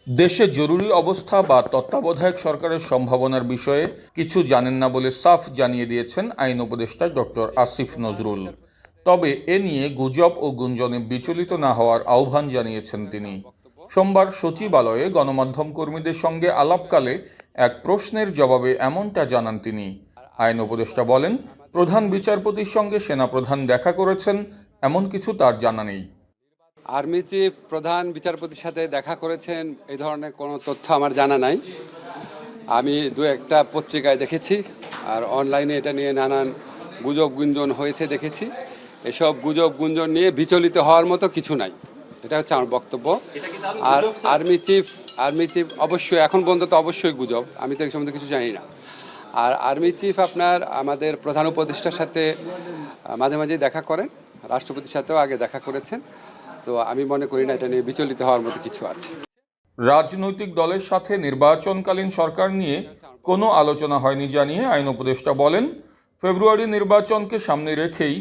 দেশে জরুরি অবস্থা বা তত্ত্বাবধায়ক সরকারের সম্ভাবনার বিষয়ে কিছু জানেন না বলে সাফ জানিয়ে দিয়েছেন আইন উপদেষ্টা ডক্টর আসিফ নজরুল। তবে এ নিয়ে গুজব ও গুঞ্জনে বিচলিত না হওয়ার আহ্বান জানিয়েছেন তিনি। সোমবার সচিবালয়ে গণমাধ্যম কর্মীদের সঙ্গে আলাপকালে এক প্রশ্নের জবাবে এমনটা জানান তিনি। আইন উপদেষ্টা বলেন, প্রধান বিচারপতির সঙ্গে সেনাপ্রধান দেখা করেছেন এমন কিছু তার জানা নেই। আর্মি চিফ প্রধান বিচারপতির সাথে দেখা করেছেন এই ধরনের কোনো তথ্য আমার জানা নাই। আমি দু একটা পত্রিকায় দেখেছি, আর অনলাইনে এটা নিয়ে নানান গুজব গুঞ্জন হয়েছে দেখেছি। এসব গুজব গুঞ্জন নিয়ে বিচলিত হওয়ার মতো কিছু নাই, এটা হচ্ছে আমার বক্তব্য। আর আর্মি চিফ অবশ্যই এখন পর্যন্ত তো অবশ্যই গুজব, আমি তো এই সম্বন্ধে কিছু জানি না। আর আর্মি চিফ আপনার আমাদের প্রধান উপদেষ্টার সাথে মাঝে মাঝে দেখা করেন, রাষ্ট্রপতির সাথেও আগে দেখা করেছেন। তো আমি মনে করি না এটা নিয়ে বিচলিত হওয়ার মতো কিছু আছে। রাজনৈতিক দলের সাথে নির্বাচনকালীন সরকার নিয়ে কোনো আলোচনা হয়নি জানিয়ে আইন উপদেষ্টা বলেন, ফেব্রুয়ারি নির্বাচনকে সামনে রেখেই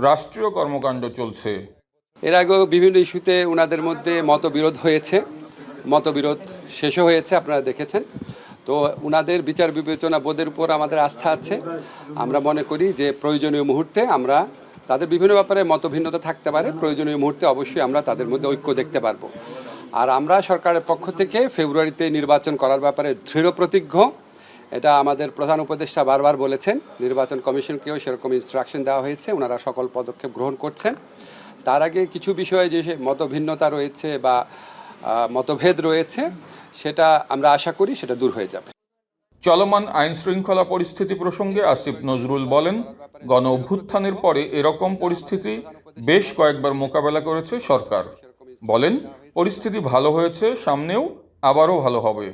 রাষ্ট্রীয় কর্মকাণ্ড চলছে। এর আগেও বিভিন্ন ইস্যুতে ওনাদের মধ্যে মতবিরোধ হয়েছে, মতবিরোধ শেষও হয়েছে, আপনারা দেখেছেন। তো ওনাদের বিচার বিবেচনা বোধের উপর আমাদের আস্থা আছে। আমরা মনে করি যে প্রয়োজনীয় মুহূর্তে আমরা তাদের বিভিন্ন ব্যাপারে মতভিন্নতা থাকতে পারে, প্রয়োজনীয় মুহূর্তে অবশ্যই আমরা তাদের মধ্যে ঐক্য দেখতে পারবো। আর আমরা সরকারের পক্ষ থেকে ফেব্রুয়ারিতে নির্বাচন করার ব্যাপারে দৃঢ় প্রতিজ্ঞ। এটা আমাদের প্রধান উপদেষ্টা বারবার বলেছেন, নির্বাচন কমিশনকেও সেরকম ইনস্ট্রাকশন দেওয়া হয়েছে, ওনারা সকল পদক্ষেপ গ্রহণ করছেন। তার আগে কিছু বিষয়ে যে মতভিন্নতা রয়েছে বা মতভেদ রয়েছে, সেটা আমরা আশা করি সেটা দূর হয়ে যাবে। চলমান আইন শৃঙ্খলা পরিস্থিতি প্রসঙ্গে আসিফ নজরুল বলেন, গণ অভ্যুত্থানের পরে এরকম পরিস্থিতি বেশ কয়েকবার মোকাবেলা করেছে সরকার। বলেন, পরিস্থিতি ভালো হয়েছে, সামনেও আবারও ভালো হবে।